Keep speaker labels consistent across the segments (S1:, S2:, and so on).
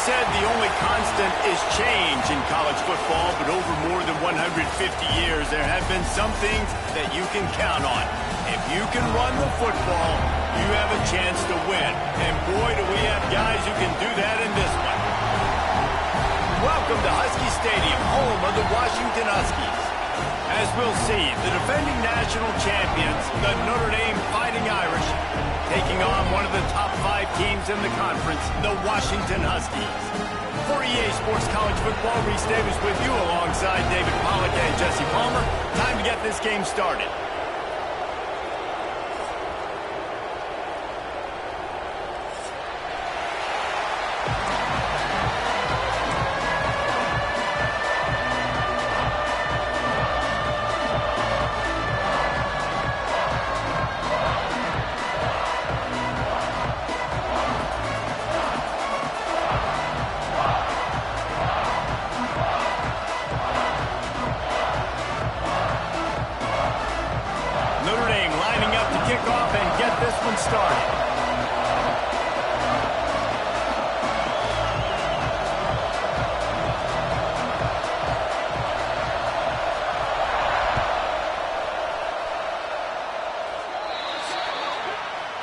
S1: Said the only constant is change in college football, but over more than 150 years, there have been some things that you can count on. If you can run the football, you have a chance to win. And boy, do we have guys who can do that in this one. Welcome to Husky Stadium, home of the Washington Huskies. As we'll see, the defending national champions, the Notre Dame Fighting Irish, taking on one of the top 5 teams in the conference, the Washington Huskies. For EA Sports College Football, Reese Davis with you alongside David Pollack and Jesse Palmer. Time to get this game started.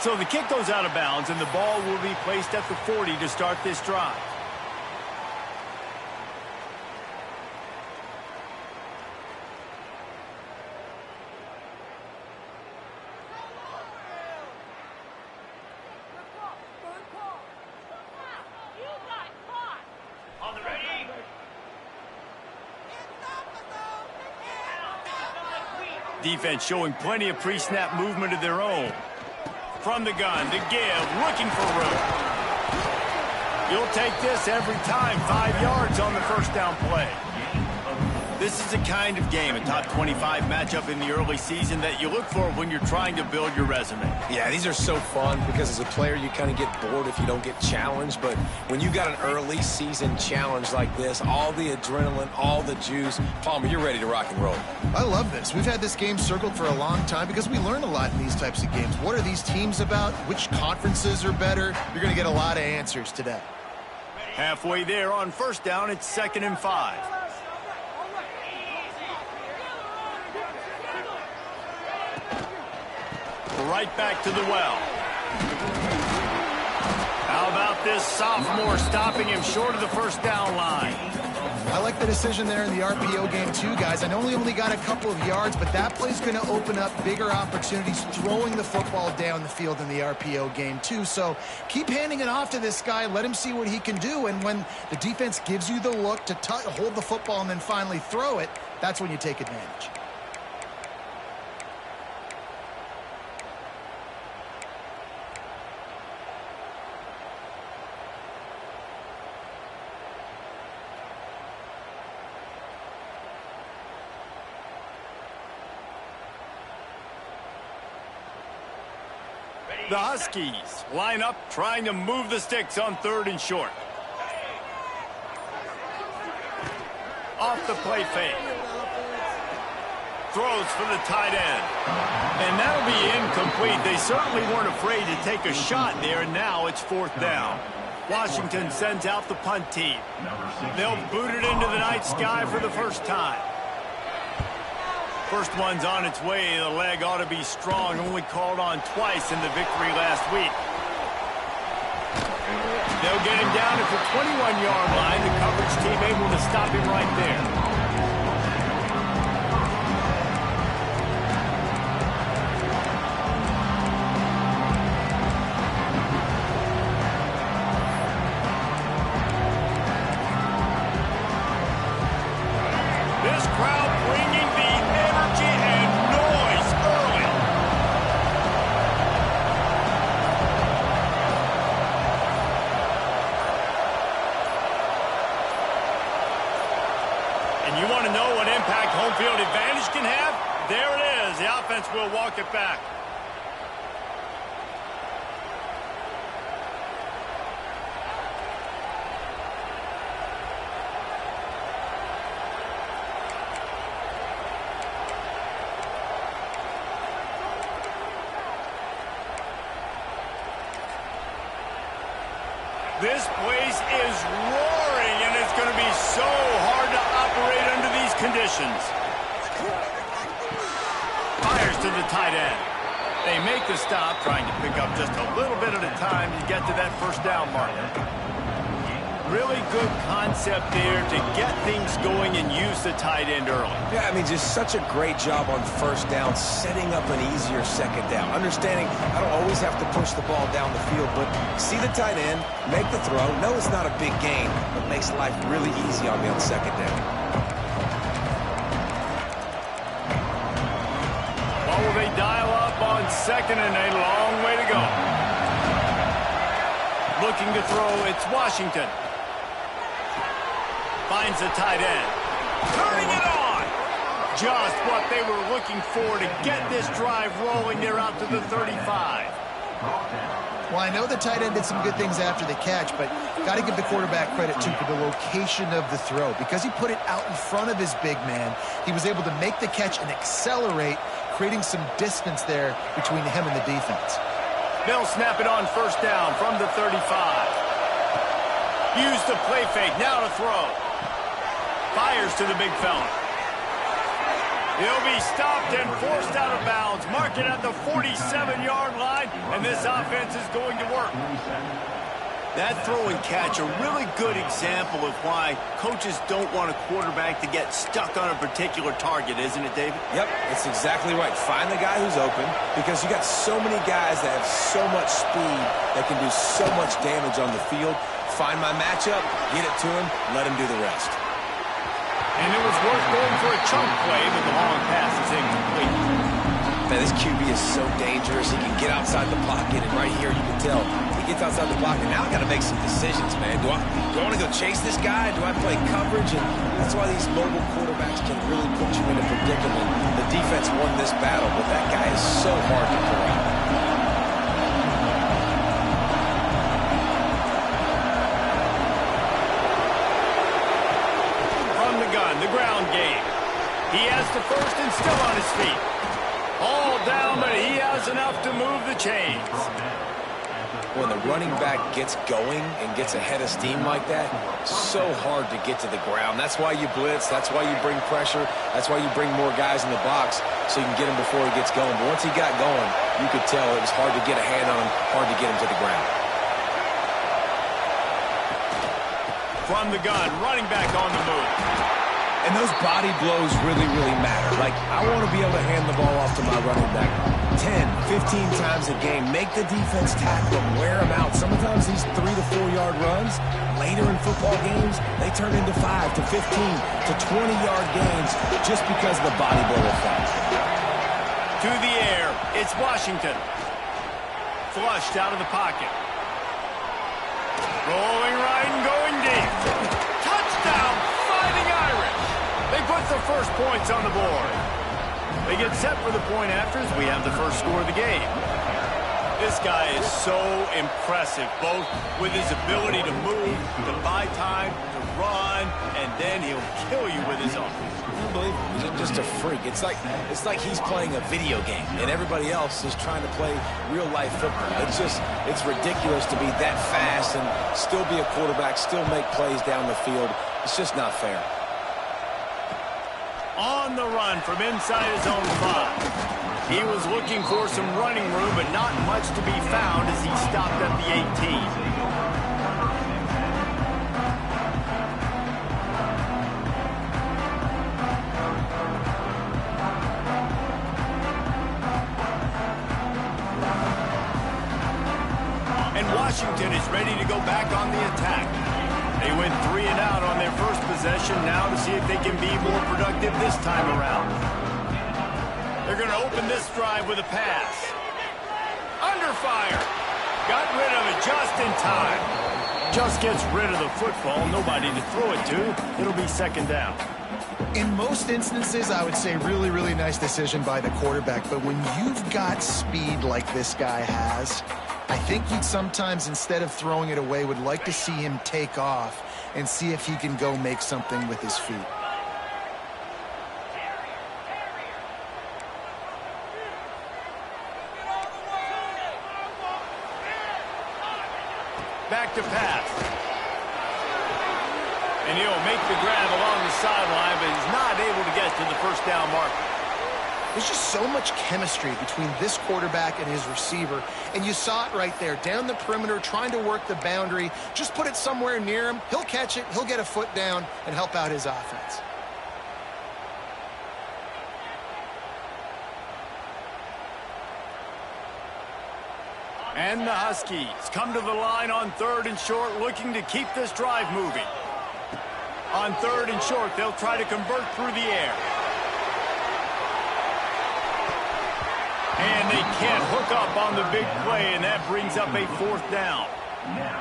S1: So the kick goes out of bounds, and the ball will be placed at the 40 to start this drive. Defense showing plenty of pre-snap movement of their own. From the gun to give, looking for room. You'll take this every time. 5 yards on the first down play. This is the kind of game, a top 25 matchup in the early season, that you look for when you're trying to build your resume.
S2: Yeah, these are so fun because as a player, you kind of get bored if you don't get challenged. But when you got an early season challenge like this, all the adrenaline, all the juice, Palmer, you're ready to rock and roll.
S3: I love this. We've had this game circled for a long time because we learn a lot in these types of games. What are these teams about? Which conferences are better? You're going to get a lot of answers today.
S1: Halfway there on first down, it's 2nd and 5. Right back to the well. How about about this sophomore stopping him short of the first down line.
S3: I like the decision there in the RPO game too, guys. I know he only got a couple of yards, but that play's going to open up bigger opportunities throwing the football down the field in the RPO game too. So keep handing it off to this guy. Let him see what he can do. And when the defense gives you the look to hold the football and then finally throw it, that's when you take advantage.
S1: The Huskies line up trying to move the sticks on 3rd and short. Off the play fake. Throws for the tight end. And that'll be incomplete. They certainly weren't afraid to take a shot there, and now it's 4th down. Washington sends out the punt team. They'll boot it into the night sky for the first time. First one's on its way. The leg ought to be strong. Only called on twice in the victory last week. They'll get him down at the 21-yard line. The coverage team able to stop him right there. This crowd bringing the energy and noise early. And you want to know what impact home field advantage can have? There it is. The offense will walk it back. This place is roaring, and it's going to be so hard to operate under these conditions. Fires to the tight end. They make the stop, trying to pick up just a little bit at a time to get to that first down marker. Really good concept there to get things going and use the tight end early.
S2: Yeah, I mean, just such a great job on first down, setting up an easier second down. Understanding I don't always have to push the ball down the field, but see the tight end, make the throw. No, it's not a big gain, but makes life really easy on me on second down.
S1: What will they dial up on second, and a long way to go. Looking to throw, it's Washington. Finds the tight end. Turning it on. Just what they were looking for to get this drive rolling. They're out to the 35.
S3: Well, I know the tight end did some good things after the catch, but got to give the quarterback credit, too, for the location of the throw. Because he put it out in front of his big man, he was able to make the catch and accelerate, creating some distance there between him and the defense.
S1: They'll snap it on first down from the 35. Use the play fake. Now to throw. Fires to the big fella. He'll be stopped and forced out of bounds. Mark it at the 47-yard line, and this offense is going to work. That throw and catch, a really good example of why coaches don't want a quarterback to get stuck on a particular target, isn't it, David?
S2: Yep, it's exactly right. Find the guy who's open, because you got so many guys that have so much speed that can do so much damage on the field. Find my matchup, get it to him, let him do the rest.
S1: And it was worth going for a chunk play, but the long pass is incomplete.
S2: Man, this QB is so dangerous. He can get outside the pocket, and right here you can tell he gets outside the pocket. Now I got to make some decisions, man. Do I want to go chase this guy? Do I play coverage? And that's why these mobile quarterbacks can really put you in a predicament. The defense won this battle, but that guy is so hard to corral.
S1: The ground game. He has the first and still on his feet. All down, but he has enough to move the chains.
S2: When the running back gets going and gets ahead of steam like that, so hard to get to the ground. That's why you blitz. That's why you bring pressure. That's why you bring more guys in the box so you can get him before he gets going. But once he got going, you could tell it was hard to get a hand on him, hard to get him to the ground.
S1: from the gun, running back on the move.
S2: And those body blows really, really matter. Like, I want to be able to hand the ball off to my running back 10, 15 times a game. Make the defense tackle him, wear him out. Sometimes these 3 to 4 yard runs, later in football games, they turn into 5 to 15 to 20-yard gains just because of the body blow effect.
S1: To the air, it's Washington. Flushed out of the pocket. Rolling right and going deep. Touchdown, Fighting Irish. They put the first points on the board. They get set for the point afters. We have the first score of the game. This guy is so impressive, both with his ability to move, to buy time, to run, and then he'll kill you with his arm.
S2: Unbelievable. He's just a freak. It's like he's playing a video game, and everybody else is trying to play real-life football. It's ridiculous to be that fast and still be a quarterback, still make plays down the field. It's just not fair.
S1: On the run from inside his own 5. He was looking for some running room, but not much to be found as he stopped at the 18. And Washington is ready to go back on the attack. They went 3 and out on their first possession, now to see if they can be more productive this time around. They're going to open this drive with a pass. Under fire. Got rid of it just in time. Just gets rid of the football, nobody to throw it to. It'll be second down.
S3: In most instances, I would say really, really nice decision by the quarterback. But when you've got speed like this guy has, I think you'd sometimes, instead of throwing it away, would like to see him take off and see if he can go make something with his feet.
S1: Back to pass. And he'll make the grab along the sideline, but he's not able to get to the first down marker.
S3: There's just so much chemistry between this quarterback and his receiver, and you saw it right there, down the perimeter, trying to work the boundary. Just put it somewhere near him. He'll catch it, he'll get a foot down, and help out his offense.
S1: And the Huskies come to the line on 3rd and short, looking to keep this drive moving. On 3rd and short, they'll try to convert through the air. And they can't hook up on the big play, and that brings up a 4th down.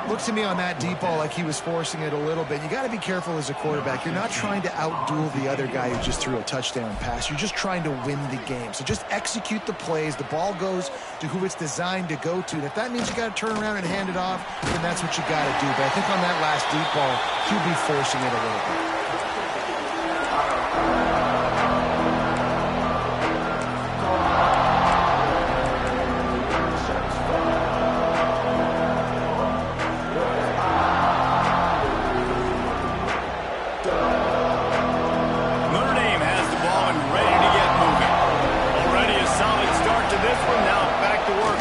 S3: Looks to me on that deep ball like he was forcing it a little bit. You got to be careful as a quarterback. You're not trying to outduel the other guy who just threw a touchdown pass. You're just trying to win the game. So just execute the plays. The ball goes to who it's designed to go to. And if that means you got to turn around and hand it off, then that's what you got to do. But I think on that last deep ball, he'll be forcing it a little bit.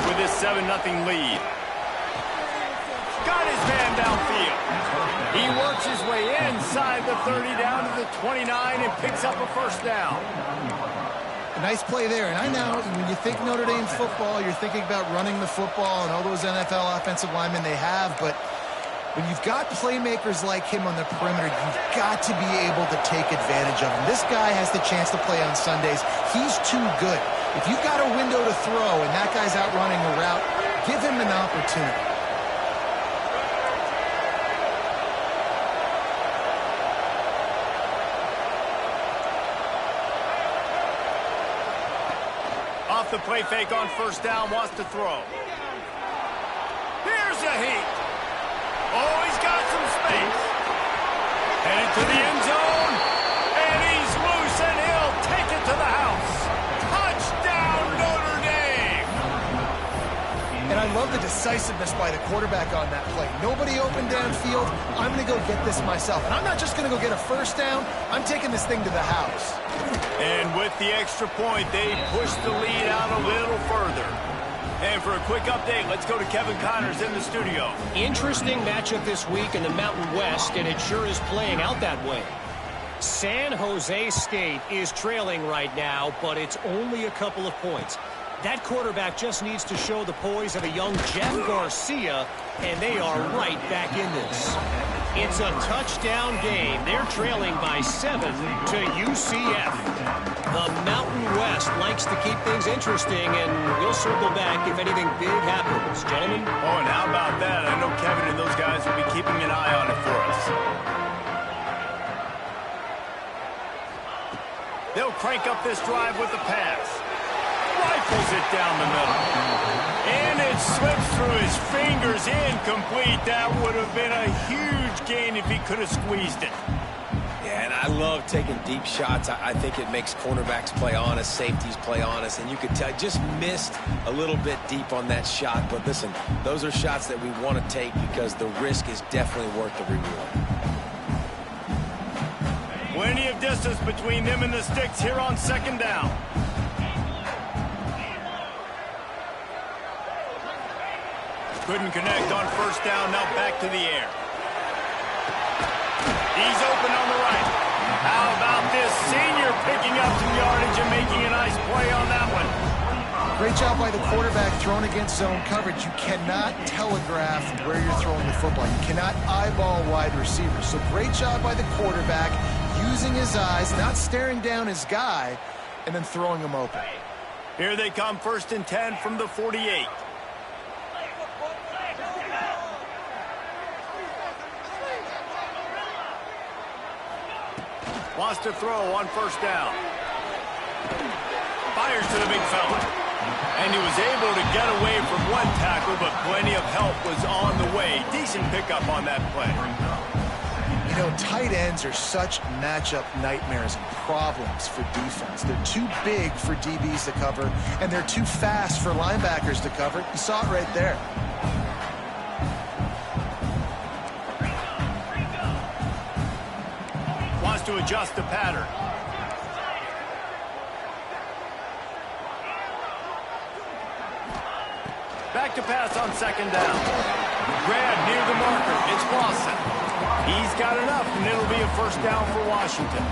S1: with this 7-0 lead. Got his man downfield. He works his way inside the 30 down to the 29 and picks up a first down.
S3: A nice play there. And I know when you think Notre Dame football, you're thinking about running the football and all those NFL offensive linemen they have, but when you've got playmakers like him on the perimeter, you've got to be able to take advantage of him. This guy has the chance to play on Sundays. He's too good. If you've got a window to throw and that guy's out running a route, give him an opportunity.
S1: Off the play fake on first down, wants to throw. Here's a heat. Oh, he's got some space. Headed to the end zone. And he's loose, and he'll take it to the house. Touchdown, Notre Dame.
S3: And I love the decisiveness by the quarterback on that play. Nobody open downfield. I'm going to go get this myself. And I'm not just going to go get a first down. I'm taking this thing to the house.
S1: And with the extra point, they push the lead out a little further. And for a quick update, let's go to Kevin Connors in the studio.
S4: Interesting matchup this week in the Mountain West, and it sure is playing out that way. San Jose State is trailing right now, but it's only a couple of points. That quarterback just needs to show the poise of a young Jeff Garcia, and they are right back in this. It's a touchdown game. They're trailing by 7 to UCF. The Mountain West likes to keep things interesting, and we'll circle back if anything big happens. Gentlemen?
S1: Oh, and how about that? I know Kevin and those guys will be keeping an eye on it for us. They'll crank up this drive with the pass. Rifles it down the middle. And it slips through his fingers, incomplete. That would have been a huge gain if he could have squeezed it.
S2: Yeah, and I love taking deep shots. I think it makes cornerbacks play honest, safeties play honest, and you could tell just missed a little bit deep on that shot. But listen, those are shots that we want to take because the risk is definitely worth the reward.
S1: Plenty of distance between them and the sticks here on second down. Couldn't connect on first down, now back to the air. He's open on the right. How about this senior picking up some yardage and making a nice play on that one?
S3: Great job by the quarterback thrown against zone coverage. You cannot telegraph where you're throwing the football. You cannot eyeball wide receivers. So great job by the quarterback using his eyes, not staring down his guy, and then throwing him open.
S1: Here they come, 1st and 10 from the 48. Wants to throw on first down. Fires to the big fella. And he was able to get away from one tackle, but plenty of help was on the way. Decent pickup on that play.
S3: You know, tight ends are such matchup nightmares and problems for defense. They're too big for DBs to cover, and they're too fast for linebackers to cover. You saw it right there.
S1: Wants to adjust the pattern. Back to pass on second down. Grab near the marker. It's Lawson. He's got enough, and it'll be a first down for Washington.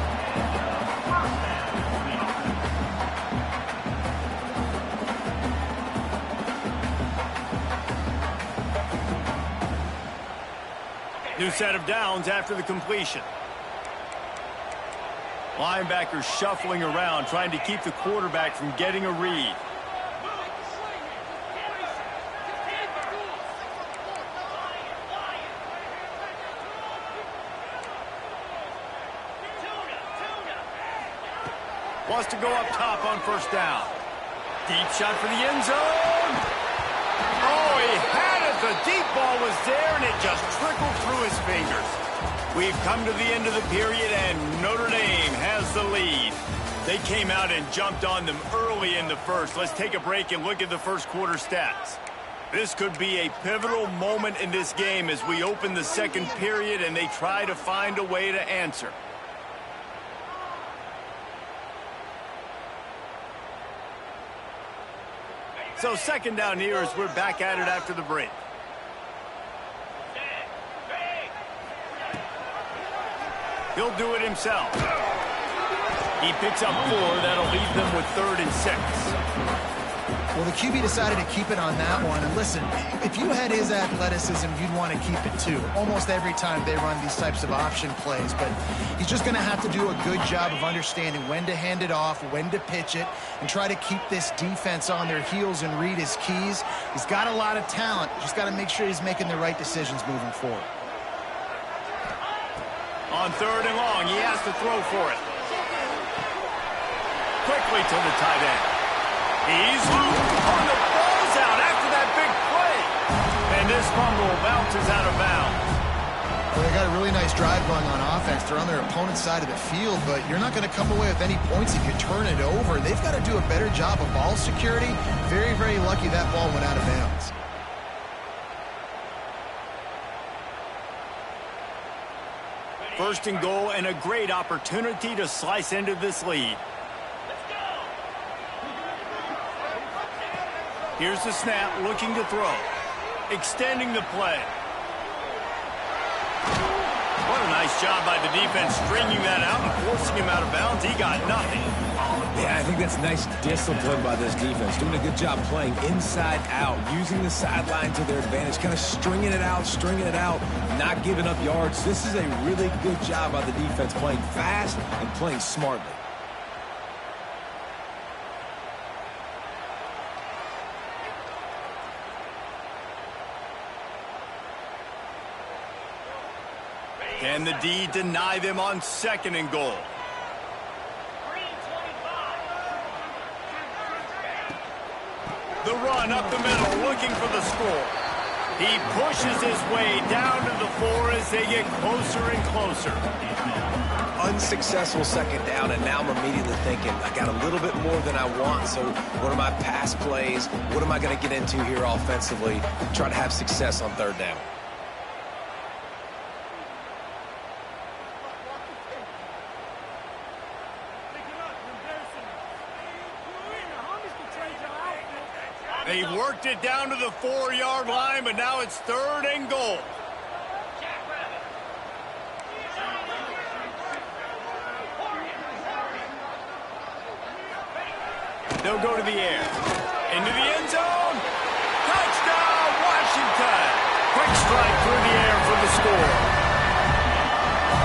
S1: New set of downs after the completion. Linebackers shuffling around, trying to keep the quarterback from getting a read. Wants to go up top on first down. Deep shot for the end zone. Oh, he had it. The deep ball was there, and it just trickled through his fingers. We've come to the end of the period, and Notre Dame has the lead. They came out and jumped on them early in the first. Let's take a break and look at the first quarter stats. This could be a pivotal moment in this game as we open the second period and they try to find a way to answer. So second down here as we're back at it after the break. He'll do it himself. He picks up 4. That'll leave them with 3rd and 6.
S3: Well, the QB decided to keep it on that one. And listen, if you had his athleticism, you'd want to keep it too. Almost every time they run these types of option plays. But he's just going to have to do a good job of understanding when to hand it off, when to pitch it, and try to keep this defense on their heels and read his keys. He's got a lot of talent. Just got to make sure he's making the right decisions moving forward.
S1: On 3rd and long, he has to throw for it. Quickly to the tight end. He's loose. Oh, the ball's out after that big play. And this fumble bounces out of bounds.
S3: Well, they got a really nice drive going on offense. They're on their opponent's side of the field, but you're not going to come away with any points if you turn it over. They've got to do a better job of ball security. Very, very lucky that ball went out of bounds.
S1: First and goal and a great opportunity to slice into this lead. Here's the snap, looking to throw. Extending the play. What a nice job by the defense stringing that out and forcing him out of bounds. He got nothing.
S2: Yeah, I think that's nice discipline by this defense. Doing a good job playing inside out, using the sideline to their advantage, kind of stringing it out, not giving up yards. This is a really good job by the defense, playing fast and playing smartly.
S1: Can the D deny them on 2nd and goal? The run up the middle, looking for the score. He pushes his way down to the 4 as they get closer and closer.
S2: Unsuccessful 2nd down, and now I'm immediately thinking, I got a little bit more than I want, so what are my pass plays? What am I going to get into here offensively? Try to have success on 3rd down.
S1: They've worked it down to the 4-yard line, but now it's 3rd and goal. They'll go to the air. Into the end zone. Touchdown, Washington. Quick strike through the air for the score.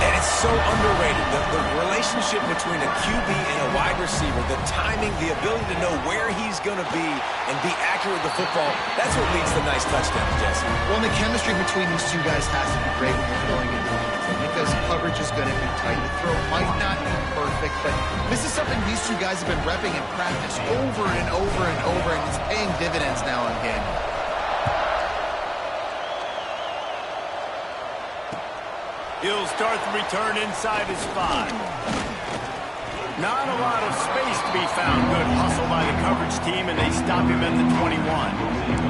S2: And it's so underrated. The relationship between a QB and a wide receiver, the timing, the ability to know where he's going to be and be accurate with the football, that's what leads to nice touchdowns, Jesse.
S3: Well, and the chemistry between these two guys has to be great when you're throwing into the end zone because coverage is going to be tight. The throw might not be perfect, but this is something these two guys have been repping in practice over and over and over, and it's paying dividends now on game.
S1: He'll start the return inside his 5. Not a lot of space to be found. Good hustle by the coverage team, and they stop him at the 21.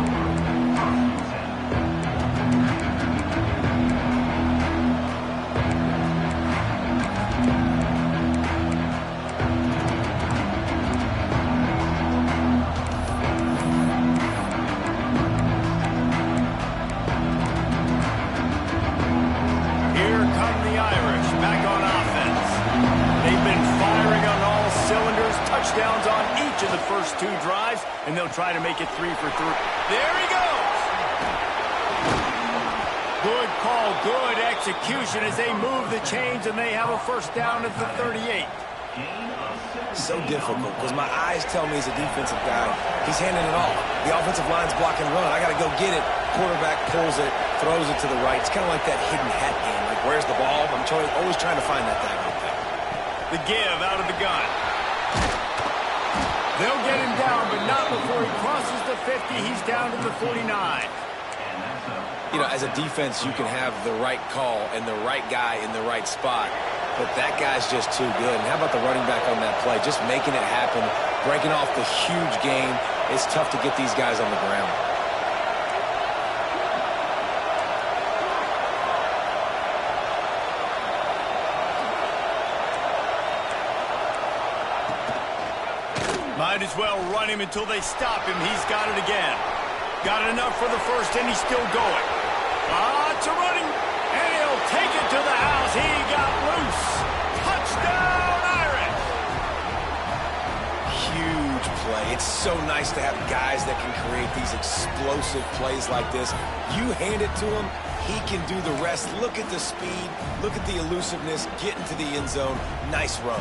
S1: Touchdowns on each of the first 2 drives, and they'll try to make it 3 for 3. There he goes! Good call, good execution as they move the chains, and they have a 1st down at the 38.
S2: So difficult because my eyes tell me he's a defensive guy. He's handing it off. The offensive line's blocking run. I got to go get it. Quarterback pulls it, throws it to the right. It's kind of like that hidden hat game. Like, where's the ball? I'm always trying to find that guy right there.
S1: The give out of the gun. They'll get him down, but not before he crosses the 50. He's down to the 49.
S2: You know, as a defense, you can have the right call and the right guy in the right spot, but that guy's just too good. And how about the running back on that play? Just making it happen, breaking off the huge gain. It's tough to get these guys on the ground.
S1: Might as well run him until they stop him. He's got it again. Got it enough for the 1st, and he's still going. It's a running, and he'll take it to the house. He got loose. Touchdown, Irish!
S2: Huge play. It's so nice to have guys that can create these explosive plays like this. You hand it to him, he can do the rest. Look at the speed. Look at the elusiveness. Get into the end zone. Nice run.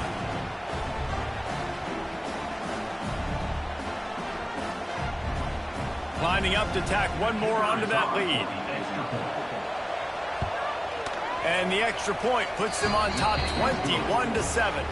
S1: Lining up to tack one more onto that lead. And the extra point puts them on top 21-7.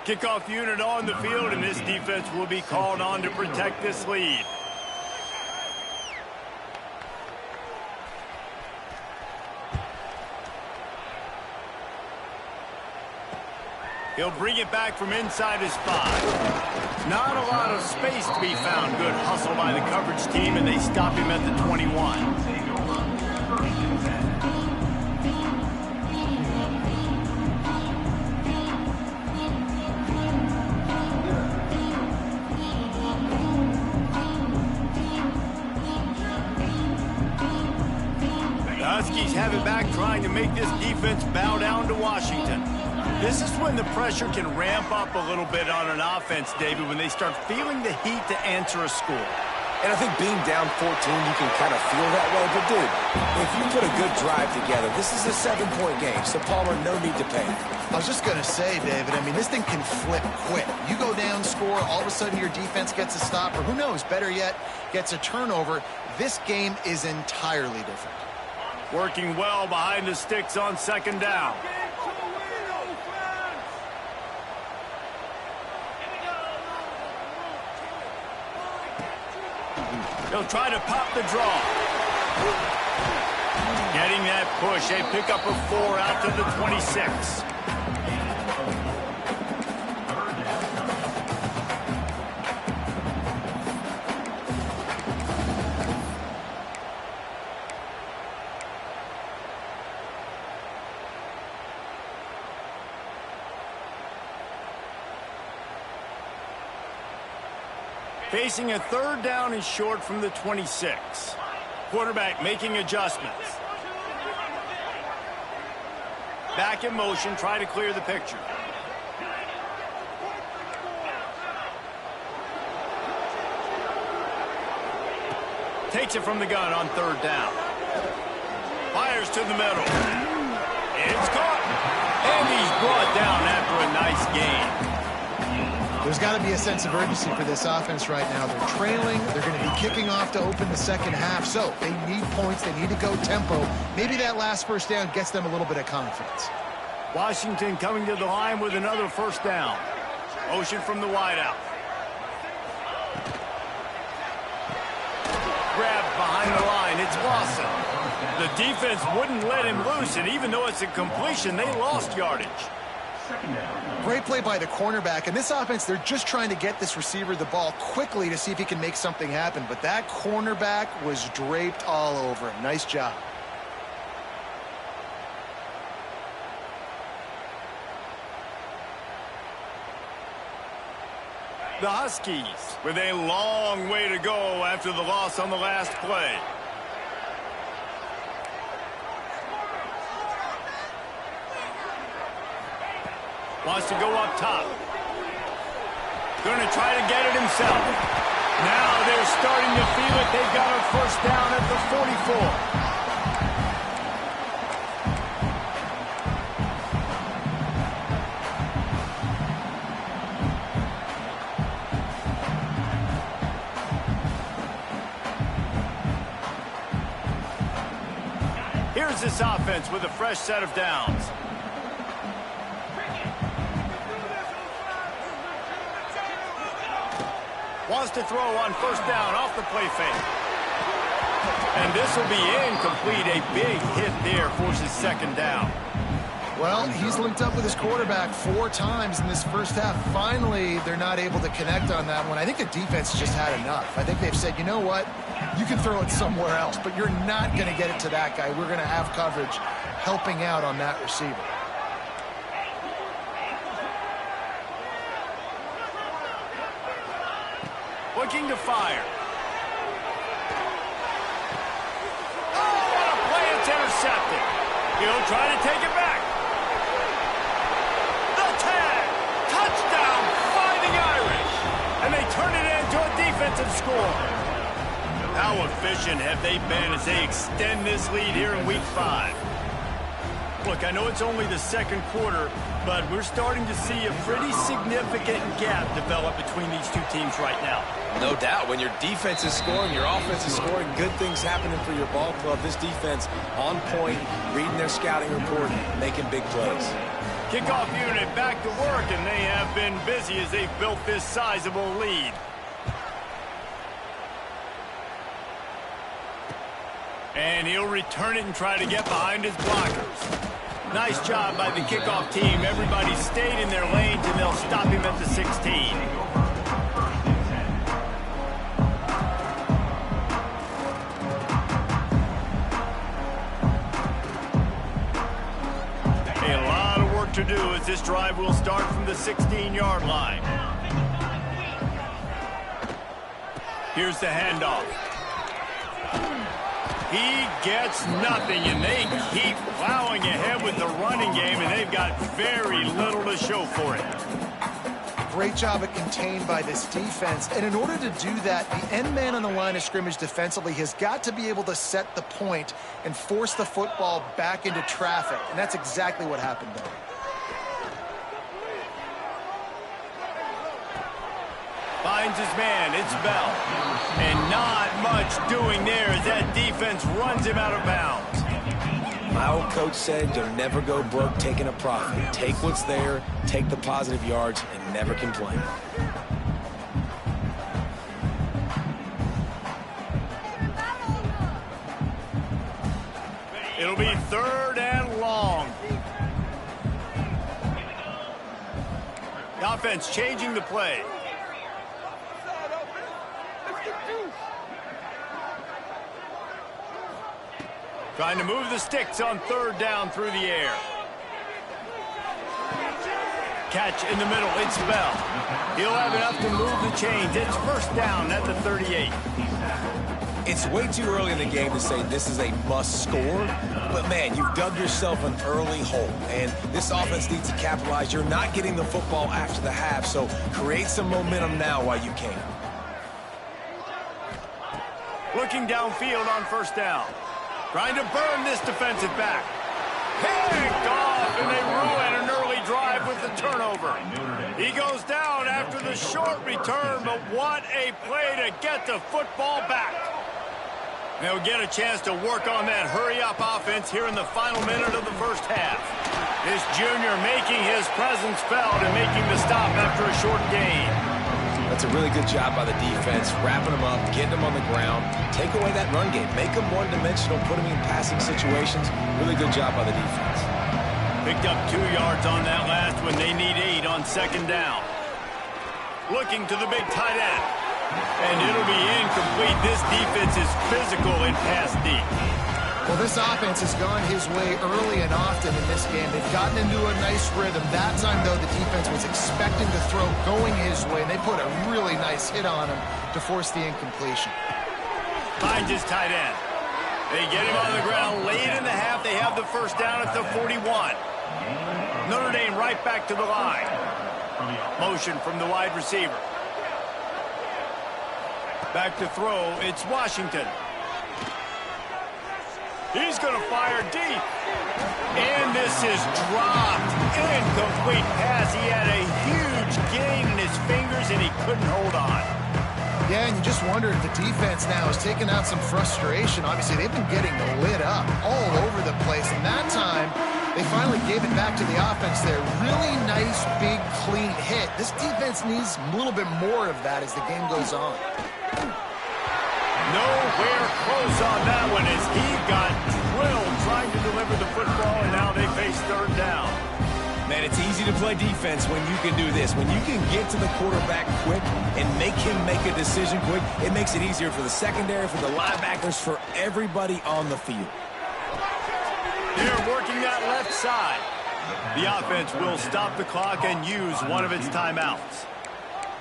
S1: Kickoff unit on the field, and this defense will be called on to protect this lead. He'll bring it back from inside his 5. Not a lot of space to be found. Good hustle by the coverage team, and they stop him at the 21. Huskies have it back, trying to make this defense bow down to Washington. This is when the pressure can ramp up a little bit on an offense, David, when they start feeling the heat to answer a score.
S2: And I think being down 14, you can kind of feel that way. But, dude, if you put a good drive together, this is a 7-point game, so Palmer, no need to panic.
S3: I was just going to say, David, I mean, this thing can flip quick. You go down, score, all of a sudden your defense gets a stop, or who knows, better yet, gets a turnover. This game is entirely different.
S1: Working well behind the sticks on second down. He'll try to pop the draw. Getting that push. A pickup of 4 out to the 26. Facing a 3rd down and short from the 26. Quarterback making adjustments. Back in motion, try to clear the picture. Takes it from the gun on 3rd down. Fires to the middle. It's caught. And he's brought down after a nice gain.
S3: There's got to be a sense of urgency for this offense right now. They're trailing. They're going to be kicking off to open the second half. So they need points. They need to go tempo. Maybe that last 1st down gets them a little bit of confidence.
S1: Washington coming to the line with another 1st down. Motion from the wideout. Grabbed behind the line. It's Lawson. The defense wouldn't let him loose, and even though it's a completion, they lost yardage.
S3: Great play by the cornerback. And this offense, they're just trying to get this receiver the ball quickly to see if he can make something happen. But that cornerback was draped all over him. Nice job.
S1: The Huskies with a long way to go after the loss on the last play. Wants to go up top. Going to try to get it himself. Now they're starting to feel it. They've got a 1st down at the 44. Here's this offense with a fresh set of downs. Wants to throw on 1st down off the play fake. And this will be incomplete. A big hit there forces 2nd down.
S3: Well, he's linked up with his quarterback 4 times in this 1st half. Finally, they're not able to connect on that one. I think the defense just had enough. I think they've said, you know what? You can throw it somewhere else, but you're not going to get it to that guy. We're going to have coverage helping out on that receiver.
S1: Looking to fire. Oh, what a play. It's intercepted. He'll try to take it back. The tag. Touchdown by the Irish. And they turn it into a defensive score. How efficient have they been as they extend this lead here in Week 5? Look, I know it's only the 2nd quarter, but we're starting to see a pretty significant gap develop between these two teams right now.
S2: No doubt. When your defense is scoring, your offense is scoring, good things happening for your ball club. This defense on point, reading their scouting report, making big plays.
S1: Kickoff unit back to work, and they have been busy as they've built this sizable lead. And he'll return it and try to get behind his blockers. Nice job by the kickoff team. Everybody stayed in their lanes, and they'll stop him at the 16. A lot of work to do as this drive will start from the 16-yard line. Here's the handoff. He gets nothing, and they keep plowing ahead with the running game, and they've got very little to show for it.
S3: Great job at contained by this defense. And in order to do that, the end man on the line of scrimmage defensively has got to be able to set the point and force the football back into traffic. And that's exactly what happened there.
S1: Finds his man, it's Bell. And not much doing there as that defense runs him out of bounds.
S2: My old coach said you'll never go broke taking a profit. Take what's there, take the positive yards, and never complain.
S1: It'll be 3rd and long. The offense changing the play. Trying to move the sticks on 3rd down through the air. Catch in the middle, it's Bell. He'll have enough to move the chains. It's 1st down at the 38.
S2: It's way too early in the game to say this is a must score, but man, you've dug yourself an early hole, and this offense needs to capitalize. You're not getting the football after the half, so create some momentum now while you can.
S1: Looking downfield on 1st down. Trying to burn this defensive back. Picked off, and they ruin an early drive with the turnover. He goes down after the short return, but what a play to get the football back. They'll get a chance to work on that hurry-up offense here in the final minute of the 1st half. This junior making his presence felt and making the stop after a short gain.
S2: That's a really good job by the defense, wrapping them up, getting them on the ground. Take away that run game. Make them one-dimensional, put them in passing situations. Really good job by the defense.
S1: Picked up 2 yards on that last one. They need 8 on 2nd down. Looking to the big tight end. And it'll be incomplete. This defense is physical and pass deep.
S3: Well, this offense has gone his way early and often in this game. They've gotten into a nice rhythm. That time, though, the defense was expecting to throw going his way, and they put a really nice hit on him to force the incompletion.
S1: Finds his tight end. They get him on the ground late in the half. They have the 1st down at the 41. Notre Dame right back to the line. Motion from the wide receiver. Back to throw. It's Washington. He's going to fire deep. And this is dropped. Incomplete pass. He had a huge gain in his fingers, and he couldn't hold on.
S3: Yeah, and you just wonder if the defense now is taking out some frustration. Obviously, they've been getting lit up all over the place. And that time, they finally gave it back to the offense there. Really nice, big, clean hit. This defense needs a little bit more of that as the game goes on.
S1: Nowhere close on that one as he got drilled trying to deliver the football, and now they face 3rd down.
S2: Man, it's easy to play defense when you can do this. When you can get to the quarterback quick and make him make a decision quick, it makes it easier for the secondary, for the linebackers, for everybody on the field.
S1: They're working that left side. The offense will stop the clock and use one of its timeouts.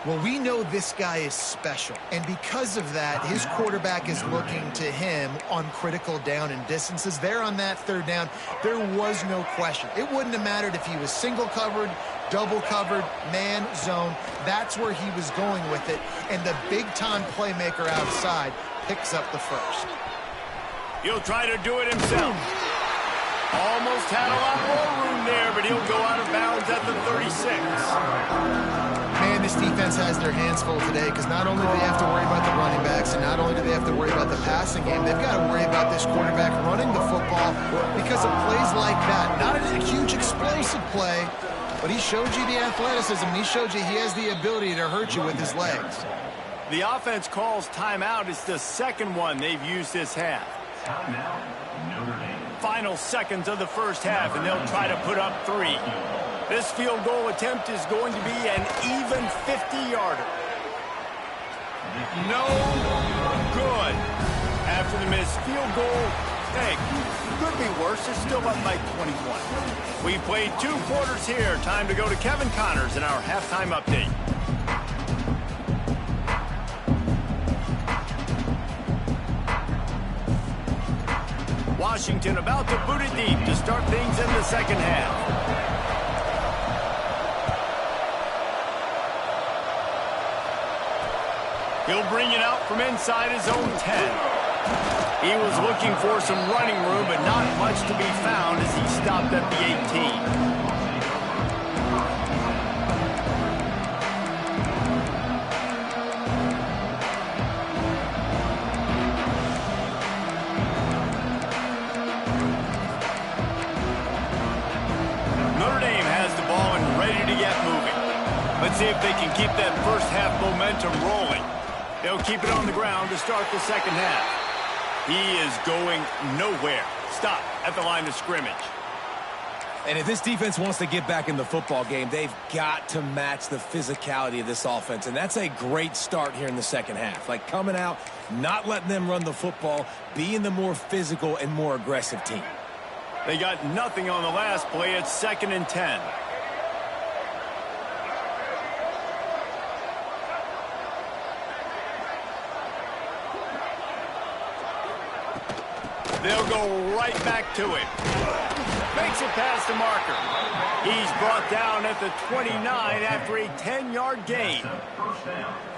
S3: Well, we know this guy is special, and because of that, his quarterback is looking to him on critical down and distances. There on that 3rd down, there was no question. It wouldn't have mattered if he was single covered, double covered, man, zone. That's where he was going with it, and the big-time playmaker outside picks up the 1st.
S1: He'll try to do it himself. Almost had a lot more room there, but he'll go out of bounds at the 36.
S3: Man, this defense has their hands full today because not only do they have to worry about the running backs and not only do they have to worry about the passing game, they've got to worry about this quarterback running the football because of plays like that. Not a huge explosive play, but he showed you the athleticism. He showed you he has the ability to hurt you with his legs.
S1: The offense calls timeout. It's the 2nd one they've used this half. final seconds of the first half, and they'll try to put up 3. This field goal attempt is going to be an even 50-yarder. No good. After the missed field goal, hey, could be worse. It's still up by 21. We played 2 quarters here. Time to go to Kevin Connors in our halftime update. Washington about to boot it deep to start things in the second half. He'll bring it out from inside his own 10. He was looking for some running room, but not much to be found as he stopped at the 18. Let's see if they can keep that first half momentum rolling. They'll keep it on the ground to start the second half. He is going nowhere. Stop at the line of scrimmage.
S2: And if this defense wants to get back in the football game, they've got to match the physicality of this offense. And that's a great start here in the second half. Like coming out, not letting them run the football, being the more physical and more aggressive team.
S1: They got nothing on the last play. It's 2nd and 10. They'll go right back to it. Makes it past the marker. He's brought down at the 29 after a 10-yard gain.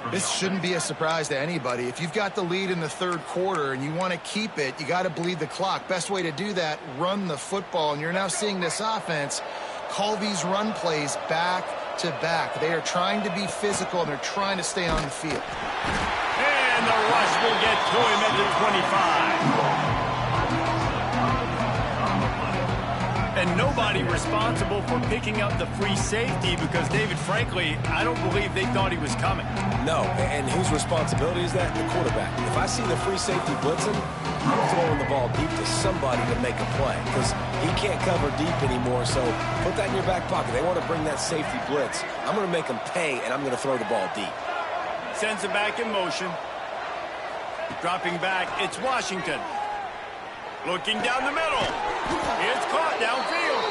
S3: This shouldn't be a surprise to anybody. If you've got the lead in the third quarter and you want to keep it, you got to bleed the clock. Best way to do that, run the football. And you're now seeing this offense call these run plays back to back. They are trying to be physical, and they're trying to stay on the field.
S1: And the rush will get to him at the 25. And nobody responsible for picking up the free safety because, David, frankly, I don't believe they thought he was coming.
S2: No, and whose responsibility is that? The quarterback. If I see the free safety blitzing, I'm throwing the ball deep to somebody to make a play because he can't cover deep anymore, so put that in your back pocket. They want to bring that safety blitz. I'm going to make them pay, and I'm going to throw the ball deep.
S1: Sends it back in motion. Dropping back, it's Washington. Looking down the middle. It's caught downfield.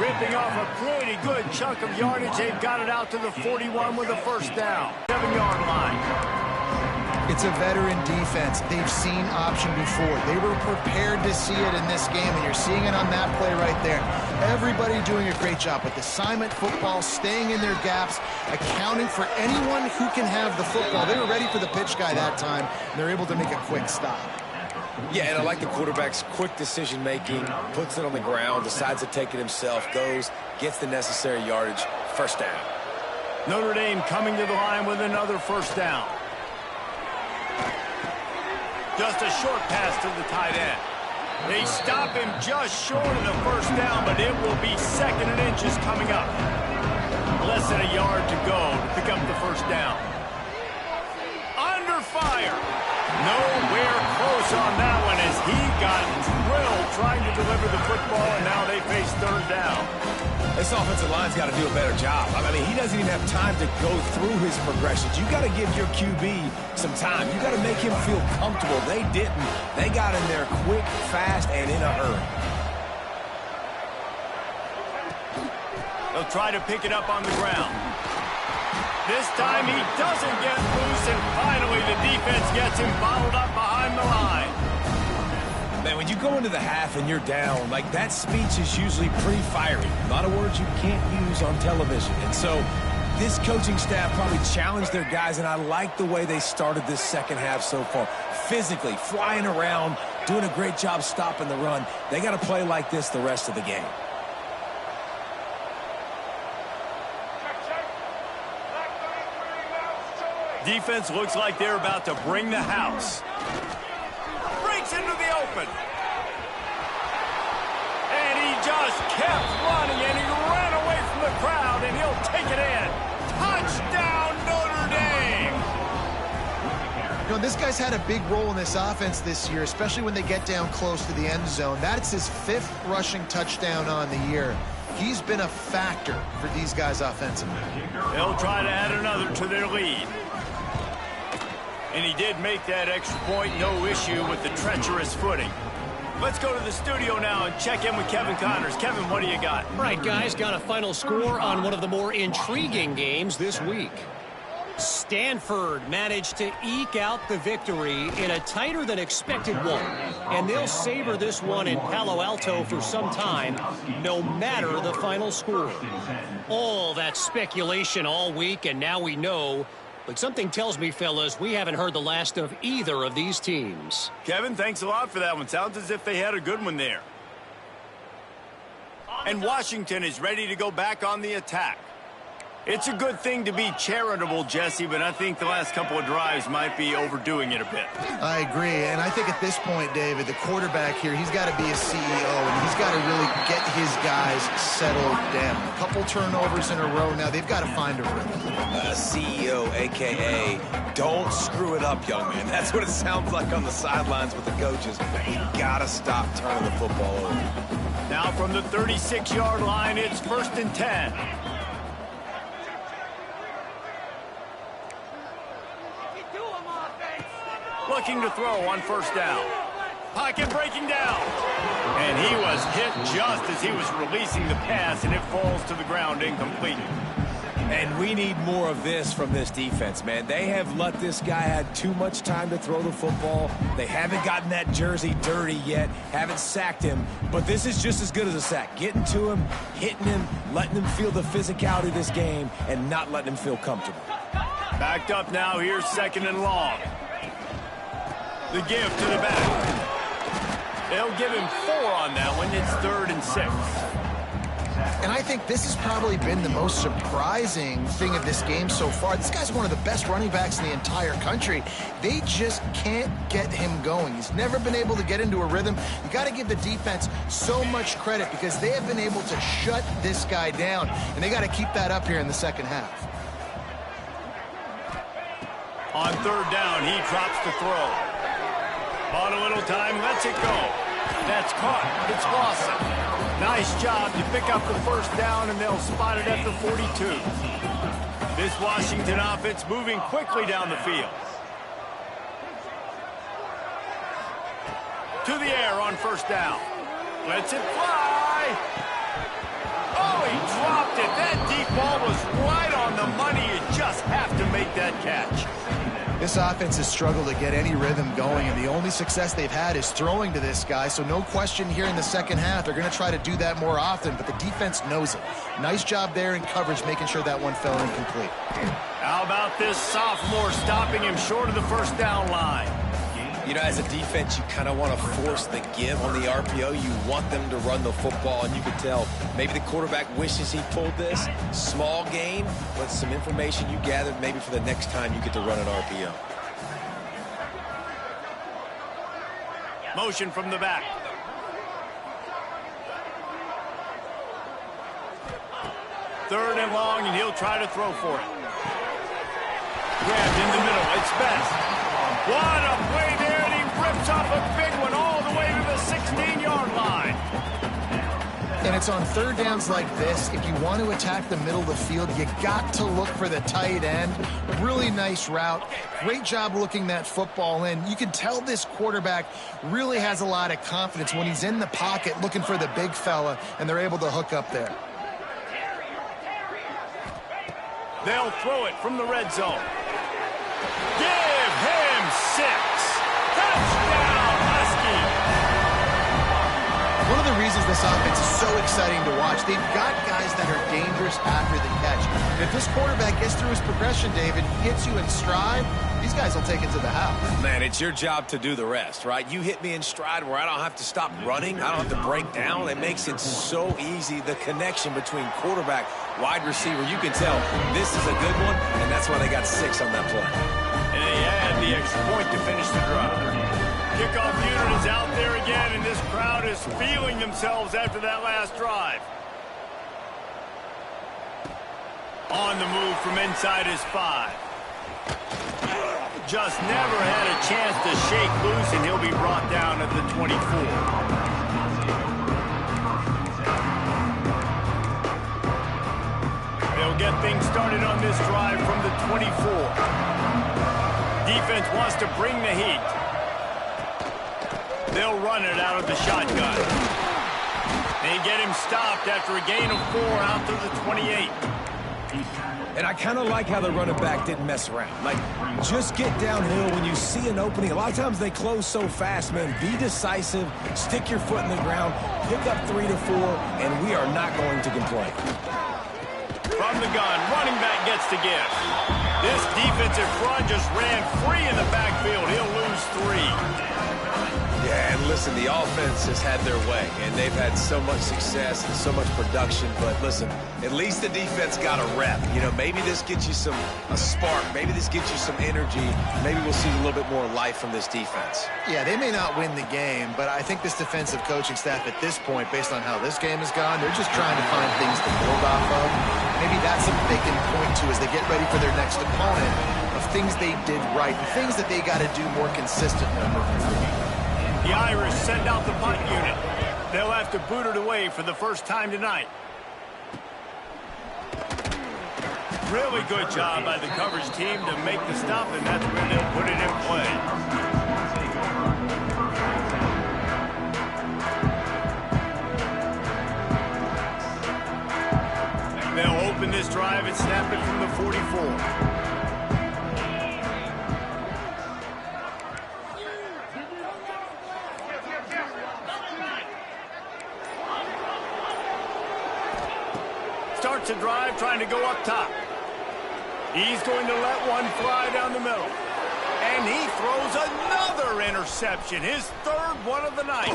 S1: Ripping off a pretty good chunk of yardage. They've got it out to the 41 with a first down. 7-yard line.
S3: It's a veteran defense. They've seen option before. They were prepared to see it in this game, and you're seeing it on that play right there. Everybody doing a great job with assignment football, staying in their gaps, accounting for anyone who can have the football. They were ready for the pitch guy that time, and they're able to make a quick stop.
S2: Yeah, and I like the quarterback's quick decision-making, puts it on the ground, decides to take it himself, goes, gets the necessary yardage, first down.
S1: Notre Dame coming to the line with another first down. Just a short pass to the tight end. They stop him just short of the first down, but it will be 2nd and inches coming up. Less than a yard to go to pick up the first down. Under fire. Nowhere close on that one as he got drilled trying to deliver the football, and now they face third down.
S2: This offensive line's got to do a better job. I mean, he doesn't even have time to go through his progressions. You got to give your QB some time. You got to make him feel comfortable. They didn't. They got in there quick, fast, and in a hurry.
S1: They'll try to pick it up on the ground. This time he doesn't get loose, and finally the defense gets him bottled up behind the line.
S2: Man, when you go into the half and you're down, like that speech is usually pretty fiery. A lot of words you can't use on television. And so this coaching staff probably challenged their guys, and I like the way they started this second half so far. Physically, flying around, doing a great job stopping the run. They got to play like this the rest of the game.
S1: Defense looks like they're about to bring the house. Breaks into the open. And he just kept running, and he ran away from the crowd, and he'll take it in. Touchdown, Notre Dame!
S3: You know, this guy's had a big role in this offense this year, especially when they get down close to the end zone. That's his 5th rushing touchdown on the year. He's been a factor for these guys offensively.
S1: They'll try to add another to their lead. And he did make that extra point, no issue with the treacherous footing. Let's go to the studio now and check in with Kevin Connors. Kevin, what do you got?
S4: All right, guys, got a final score on one of the more intriguing games this week. Stanford managed to eke out the victory in a tighter than expected one. And they'll savor this one in Palo Alto for some time, no matter the final score. All that speculation all week, and now we know. But something tells me, fellas, we haven't heard the last of either of these teams.
S1: Kevin, thanks a lot for that one. Sounds as if they had a good one there. And Washington is ready to go back on the attack. It's a good thing to be charitable, Jesse, but I think the last couple of drives might be overdoing it a bit.
S3: I agree, and I think at this point, David, the quarterback here, he's got to be a CEO, and he's got to really get his guys settled down. A couple turnovers in a row now. They've got to find a rhythm.
S2: CEO, a.k.a. don't screw it up, young man. That's what it sounds like on the sidelines with the coaches. You got to stop turning the football over.
S1: Now from the 36-yard line, it's 1st and 10. Looking to throw on 1st down. Pocket breaking down. And he was hit just as he was releasing the pass, and it falls to the ground incomplete.
S2: And we need more of this from this defense, man. They have let this guy have too much time to throw the football. They haven't gotten that jersey dirty yet, haven't sacked him. But this is just as good as a sack. Getting to him, hitting him, letting him feel the physicality of this game, and not letting him feel comfortable.
S1: Backed up now, here's 2nd and long. The give to the back. They'll give him 4 on that one. It's 3rd and 6.
S3: And I think this has probably been the most surprising thing of this game so far. This guy's one of the best running backs in the entire country. They just can't get him going. He's never been able to get into a rhythm. You got to give the defense so much credit because they have been able to shut this guy down, and they got to keep that up here in the second half.
S1: On 3rd down, he drops to throw. Bought a little time, lets it go. That's caught. It's Lawson. Nice job to pick up the 1st down, and they'll spot it at the 42. This Washington offense moving quickly down the field. To the air on 1st down. Lets it fly. Oh, he dropped it. That deep ball was right on the money. You just have to make that catch.
S3: This offense has struggled to get any rhythm going, and the only success they've had is throwing to this guy, so no question here in the second half. They're going to try to do that more often, but the defense knows it. Nice job there in coverage, making sure that one fell incomplete.
S1: How about this sophomore stopping him short of the 1st down line?
S2: You know, as a defense, you kind of want to force the give on the RPO. You want them to run the football, and you can tell maybe the quarterback wishes he pulled this. Small gain, but some information you gathered maybe for the next time you get to run an RPO.
S1: Motion from the back. Third and long, and he'll try to throw for it. Grabbed in the middle. It's best. What a play there, and he rips off a big one all the way to the 16-yard line.
S3: And it's on 3rd downs like this. If you want to attack the middle of the field, you got to look for the tight end. Really nice route. Great job looking that football in. You can tell this quarterback really has a lot of confidence when he's in the pocket looking for the big fella, and they're able to hook up there.
S1: They'll throw it from the red zone. Give him 6. Touchdown, Husky.
S3: One of the reasons this offense is so exciting to watch, they've got guys that are dangerous after the catch. And if this quarterback gets through his progression, David, hits you in stride, these guys will take it to the house.
S2: Man, it's your job to do the rest, right? You hit me in stride where I don't have to stop running. I don't have to break down. It makes it so easy, the connection between quarterback, wide receiver. You can tell this is a good one, and that's why they got 6 on that play.
S1: And they add the extra point to finish the drive. Kickoff unit is out there again, and this crowd is feeling themselves after that last drive. On the move from inside his 5. just never had a chance to shake loose, and he'll be brought down at the 24. They'll get things started on this drive from the 24. Defense wants to bring the heat. They'll run it out of the shotgun. They get him stopped after a gain of 4 out to the 28.
S2: And I kind of like how the running back didn't mess around. Like, just get downhill when you see an opening. A lot of times they close so fast, man. Be decisive, stick your foot in the ground, pick up 3 to 4, and we are not going to complain.
S1: From the gun, running back gets the gift. This defensive front just ran free in the backfield. He'll lose 3.
S2: Yeah, and listen, the offense has had their way, and they've had so much success and so much production. But listen, at least the defense got a rep. You know, maybe this gets you a spark. Maybe this gets you some energy. Maybe we'll see a little bit more life from this defense.
S3: Yeah, they may not win the game, but I think this defensive coaching staff at this point, based on how this game has gone, they're just trying to find things to build off of. Maybe that's something they can point to as they get ready for their next opponent, of things they did right and things that they got to do more consistently moving forward.
S1: The Irish send out the punt unit. They'll have to boot it away for the first time tonight. Really good job by the coverage team to make the stop, and that's where they'll put it in play. They'll open this drive and snap it from the 44. Starts a drive trying to go up top. He's going to let one fly down the middle. And he throws another interception, his 3rd one of the night.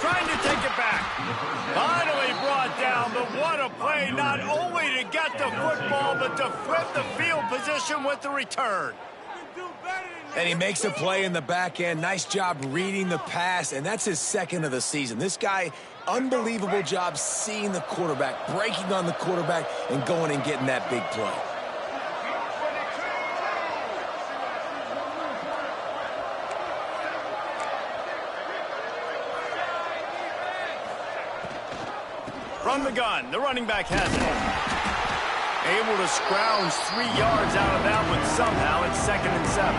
S1: Trying to take it back. Finally brought down, but what a play, not only to get the football, but to flip the field position with the return.
S2: And he makes a play in the back end. Nice job reading the pass, and that's his 2nd of the season. This guy, unbelievable job seeing the quarterback, breaking on the quarterback, and going and getting that big play.
S1: From the gun, the running back has it. Able to scrounge 3 yards out of that one somehow. It's 2nd and 7.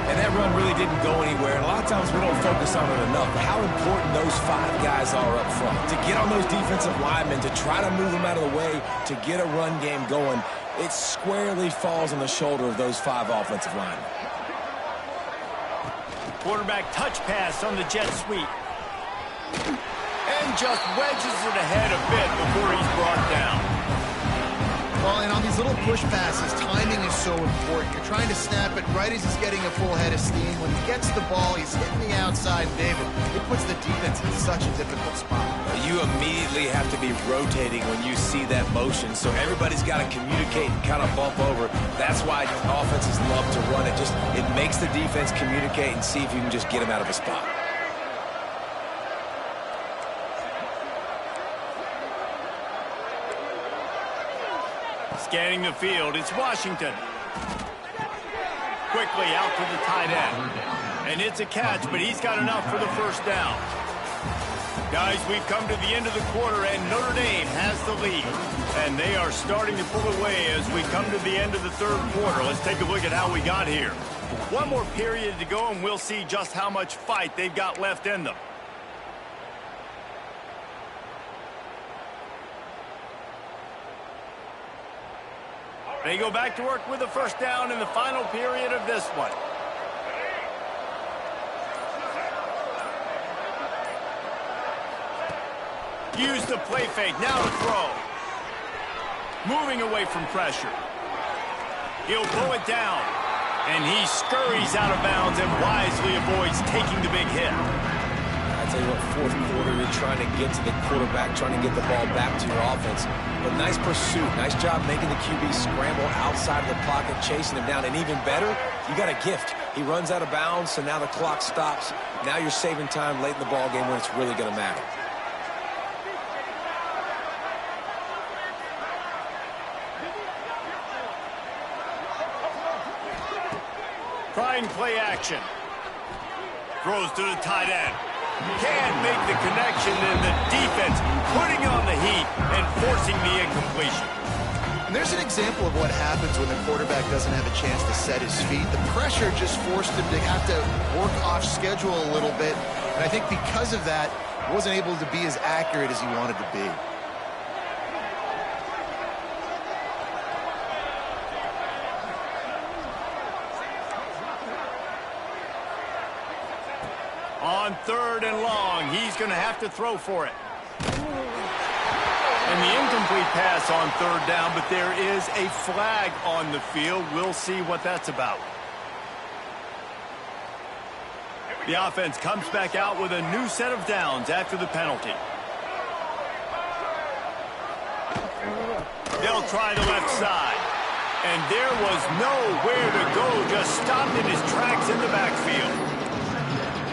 S2: And that run really didn't go anywhere. And a lot of times we don't focus on it enough. But how important those 5 guys are up front. To get on those defensive linemen, to try to move them out of the way, to get a run game going, it squarely falls on the shoulder of those 5 offensive linemen.
S1: Quarterback touch pass on the jet sweep. And just wedges it ahead a bit before he's brought down.
S3: Well, and on these little push passes, timing is so important. You're trying to snap it right as he's getting a full head of steam. When he gets the ball, he's hitting the outside, David. It puts the defense in such a difficult spot.
S2: You immediately have to be rotating when you see that motion, so everybody's got to communicate and kind of bump over. That's why offenses love to run it. It makes the defense communicate and see if you can just get him out of a spot.
S1: Scanning the field, it's Washington. Quickly out to the tight end. And it's a catch, but he's got enough for the first down. Guys, we've come to the end of the quarter, and Notre Dame has the lead. And they are starting to pull away as we come to the end of the 3rd quarter. Let's take a look at how we got here. One more period to go, and we'll see just how much fight they've got left in them. They go back to work with a first down in the final period of this one. Use the play fake, now to throw. Moving away from pressure. He'll pull it down. And he scurries out of bounds and wisely avoids taking the big hit.
S2: I tell you what, 4th quarter, you're trying to get to the quarterback, trying to get the ball back to your offense. But nice pursuit. Nice job making the QB scramble outside of the pocket, chasing him down. And even better, you got a gift. He runs out of bounds, so now the clock stops. Now you're saving time late in the ball game when it's really going to matter.
S1: trying play action. Throws to the tight end. Can't make the connection, and the defense putting on the heat and forcing the incompletion.
S3: And there's an example of what happens when the quarterback doesn't have a chance to set his feet. The pressure just forced him to have to work off schedule a little bit. And I think because of that, he wasn't able to be as accurate as he wanted to be.
S1: On 3rd and long, he's going to have to throw for it. And the incomplete pass on 3rd down, but there is a flag on the field. We'll see what that's about. The offense comes back out with a new set of downs after the penalty. They'll try the left side. And there was nowhere to go, just stopped in his tracks in the backfield.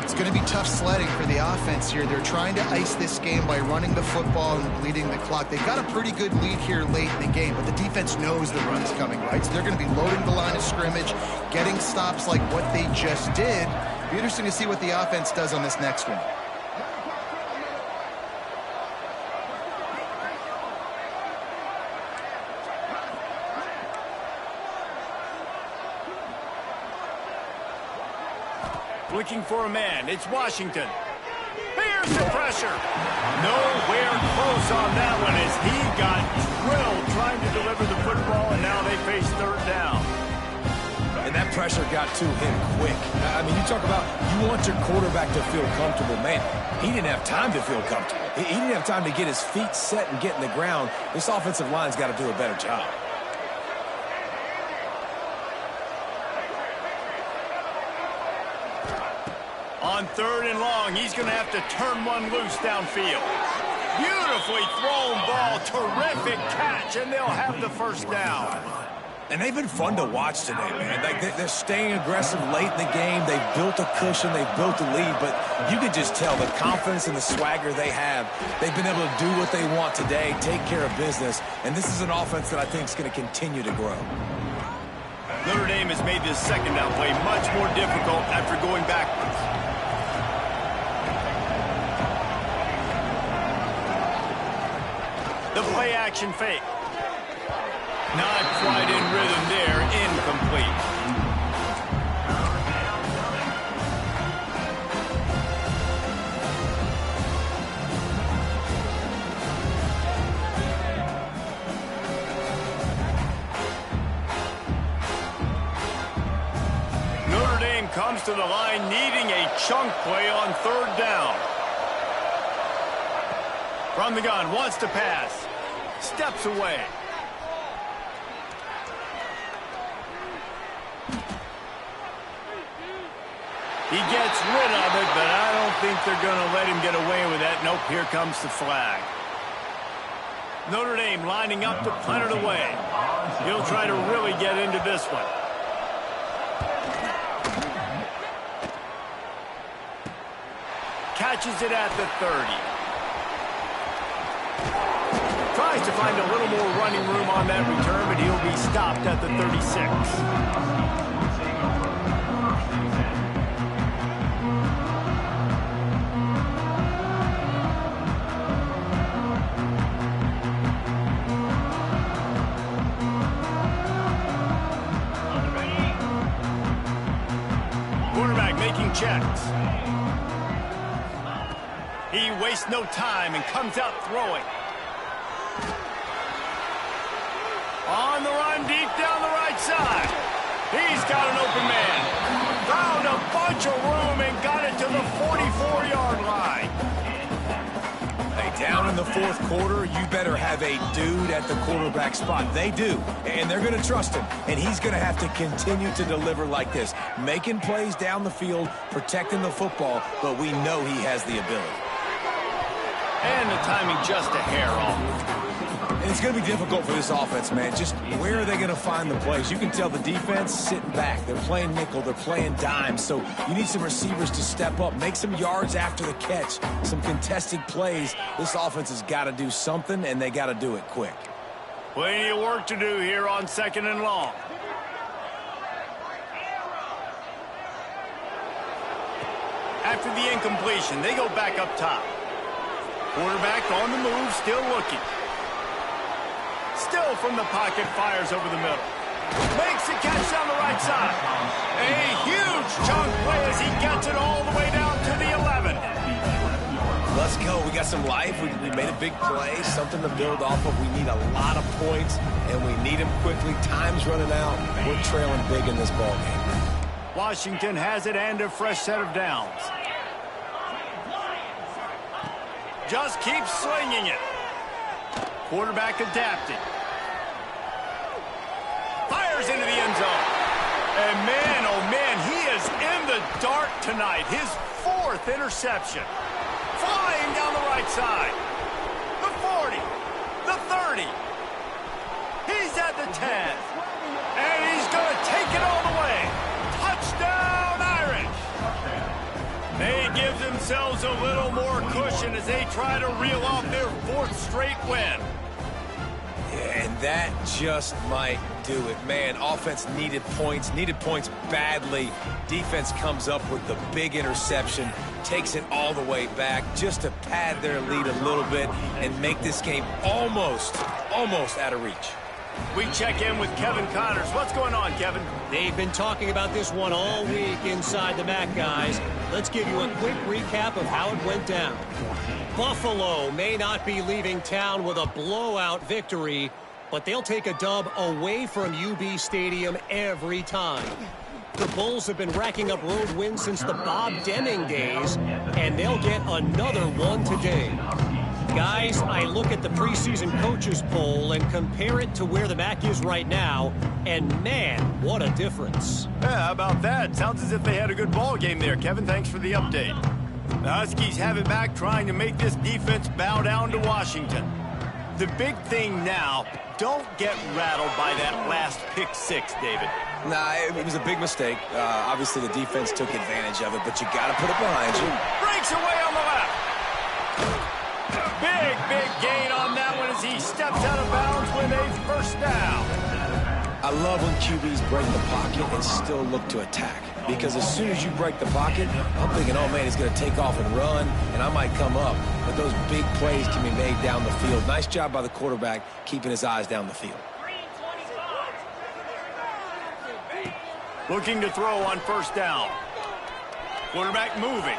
S3: It's going to be tough sledding for the offense here. They're trying to ice this game by running the football and bleeding the clock. They've got a pretty good lead here late in the game, but the defense knows the run is coming, right? So they're going to be loading the line of scrimmage, getting stops like what they just did. Be interesting to see what the offense does on this next one.
S1: Looking for a man. It's Washington. Here's the pressure. Nowhere close on that one as he got drilled trying to deliver the football, and now they face 3rd down.
S2: And that pressure got to him quick. I mean, you talk about you want your quarterback to feel comfortable. Man, he didn't have time to feel comfortable. He didn't have time to get his feet set and get in the ground. This offensive line's got to do a better job.
S1: On 3rd and long, he's going to have to turn one loose downfield. Beautifully thrown ball, terrific catch, and they'll have the 1st down.
S2: And they've been fun to watch today, man. Like they're staying aggressive late in the game. They've built a cushion. They've built a lead. But you can just tell the confidence and the swagger they have. They've been able to do what they want today, take care of business. And this is an offense that I think is going to continue to grow.
S1: Notre Dame has made this 2nd down play much more difficult after going backwards. The play action fake. Not quite in rhythm there. Incomplete. Notre Dame comes to the line needing a chunk play on 3rd down. From the gun, wants to pass. Steps away. He gets rid of it, but I don't think they're going to let him get away with that. Nope, here comes the flag. Notre Dame lining up to punt it away. He'll try to really get into this one. Catches it at the 30. Tries to find a little more running room on that return, but he'll be stopped at the 36. Quarterback making checks. He wastes no time and comes out throwing. On the run, deep down the right side. He's got an open man. Found a bunch of room and got it to the 44-yard line.
S2: Hey, down in the 4th quarter, you better have a dude at the quarterback spot. They do, and they're going to trust him. And he's going to have to continue to deliver like this, making plays down the field, protecting the football, but we know he has the ability.
S1: And the timing just a hair off.
S2: And it's going to be difficult for this offense, man. Just where are they going to find the plays? You can tell the defense sitting back. They're playing nickel. They're playing dime. So you need some receivers to step up, make some yards after the catch, some contested plays. This offense has got to do something, and they got to do it quick.
S1: Plenty of work to do here on 2nd and long. After the incompletion, they go back up top. Quarterback on the move, still looking. Still from the pocket, fires over the middle. Makes the catch down the right side. A huge chunk play as he gets it all the way down to the 11.
S2: Let's go. We got some life. We made a big play, something to build off of. We need a lot of points, and we need them quickly. Time's running out. We're trailing big in this ball game.
S1: Washington has it and a fresh set of downs. Just keeps slinging it. Quarterback adapted. Fires into the end zone. And man, oh man, he is in the dark tonight. His 4th interception. Flying down the right side. The 40. The 30. He's at the 10. And he's going to take it all the way. Touchdown, Irish. They give themselves a little more cushion as they try to reel off their 4th straight win.
S2: Yeah, and that just might do it. Man, offense needed points badly. Defense comes up with the big interception, takes it all the way back just to pad their lead a little bit and make this game almost out of reach.
S1: We check in with Kevin Connors. What's going on, Kevin?
S4: They've been talking about this one all week inside the MAC, guys. Let's give you a quick recap of how it went down. Buffalo may not be leaving town with a blowout victory, but they'll take a dub away from UB Stadium every time. The Bulls have been racking up road wins since the Bob Deming days, and they'll get another one today. Guys, I look at the preseason coaches poll and compare it to where the MAC is right now, and man, what a difference.
S1: Yeah, how about that? Sounds as if they had a good ball game there. Kevin, thanks for the update. The Huskies have it back, trying to make this defense bow down to Washington. The big thing now, don't get rattled by that last pick 6, David.
S2: Nah, it was a big mistake. Obviously, the defense took advantage of it, but you got to put it behind you.
S1: Breaks away on the left. Big gain on that one as he steps out of bounds with a first down.
S2: I love when QBs break the pocket and still look to attack. Because as soon as you break the pocket, I'm thinking, oh, man, he's going to take off and run, and I might come up. But those big plays can be made down the field. Nice job by the quarterback keeping his eyes down the field.
S1: Looking to throw on first down. Quarterback moving.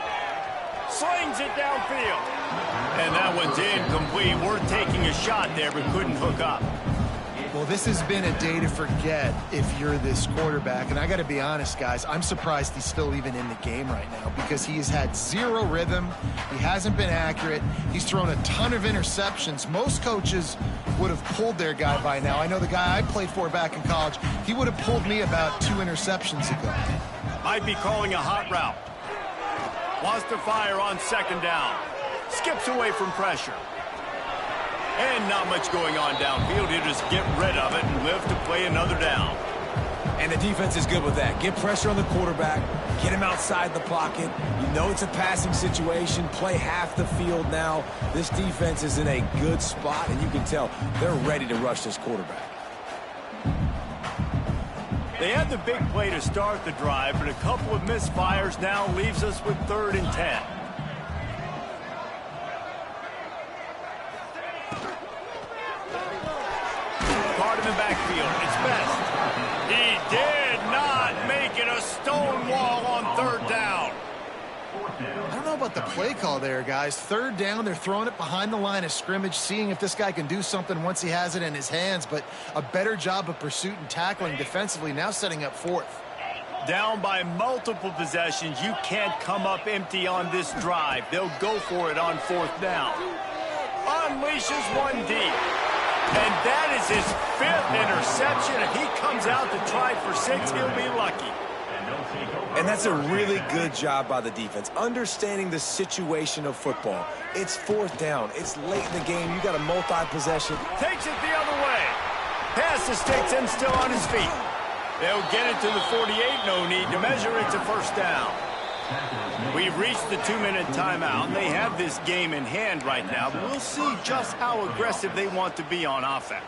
S1: Slings it downfield. And that one's incomplete. Worth taking a shot there, but couldn't hook up.
S3: Well, this has been a day to forget if you're this quarterback. And I got to be honest, guys, I'm surprised he's still even in the game right now because he has had 0 rhythm. He hasn't been accurate. He's thrown a ton of interceptions. Most coaches would have pulled their guy by now. I know the guy I played for back in college, he would have pulled me about 2 interceptions ago.
S1: Might be calling a hot route. Wants to fire on second down. Skips away from pressure. And not much going on downfield. He'll just get rid of it and live to play another down.
S2: And the defense is good with that. Get pressure on the quarterback. Get him outside the pocket. You know it's a passing situation. Play half the field now. This defense is in a good spot, and you can tell they're ready to rush this quarterback.
S1: They had the big play to start the drive, but a couple of misfires now leaves us with 3rd and 10. Caught in the backfield. It's Best. He did not make it a stone wall on 3rd down.
S3: I don't know about the play call there, guys. 3rd down, they're throwing it behind the line of scrimmage, seeing if this guy can do something once he has it in his hands, but a better job of pursuit and tackling defensively, now setting up 4th.
S1: Down by multiple possessions, you can't come up empty on this drive. They'll go for it on 4th down. Unleashes one deep. And that is his 5th interception. If he comes out to try for 6, he'll be lucky.
S2: And that's a really good job by the defense, understanding the situation of football. It's 4th down. It's late in the game. You got a multi-possession.
S1: Takes it the other way. Pass the sticks and still on his feet. They'll get it to the 48. No need to measure it to first down. We've reached the 2-minute timeout, and they have this game in hand right now, but we'll see just how aggressive they want to be on offense.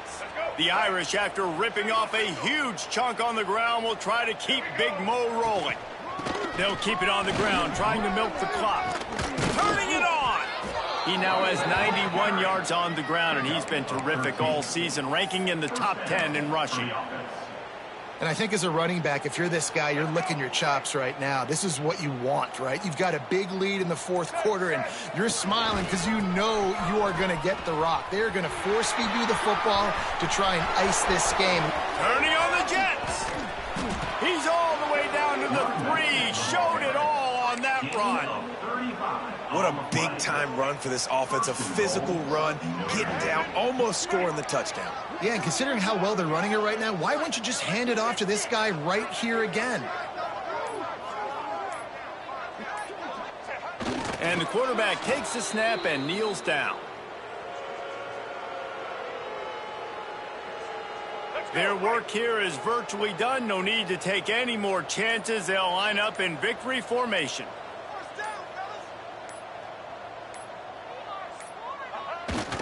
S1: The Irish, after ripping off a huge chunk on the ground, will try to keep Big Mo rolling. They'll keep it on the ground, trying to milk the clock. Turning it on! He now has 91 yards on the ground, and he's been terrific all season, ranking in the top 10 in rushing.
S3: And I think as a running back, if you're this guy, you're licking your chops right now. This is what you want, right? You've got a big lead in the fourth quarter, and you're smiling because you know you are going to get the rock. They're going to force-feed you the football to try and ice this game.
S1: Turning on the Jets. He's all the way down to the 3. Showed it all on that run.
S2: What a big-time run for this offense. A physical run, getting down, almost scoring the touchdown.
S3: Yeah, and considering how well they're running it right now, why wouldn't you just hand it off to this guy right here again?
S1: And the quarterback takes the snap and kneels down. Their work here is virtually done. No need to take any more chances. They'll line up in victory formation.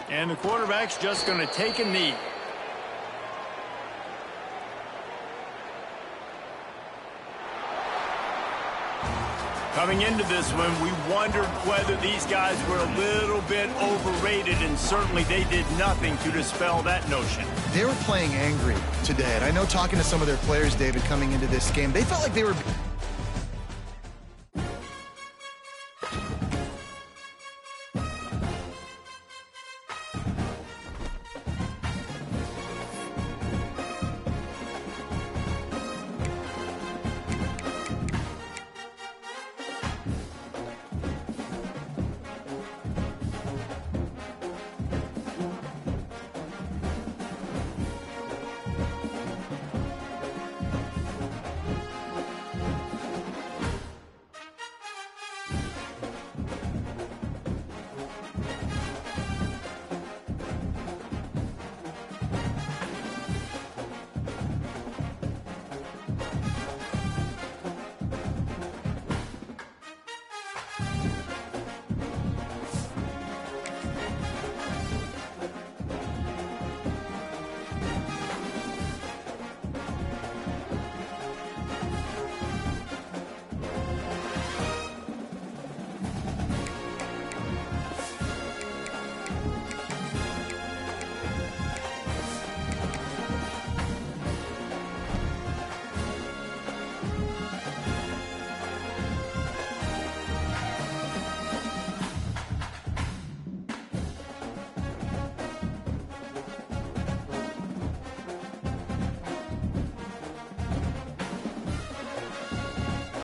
S1: And the quarterback's just going to take a knee. Coming into this one, we wondered whether these guys were a little bit overrated, and certainly they did nothing to dispel that notion.
S3: They were playing angry today, and I know talking to some of their players, David, coming into this game, they felt like they were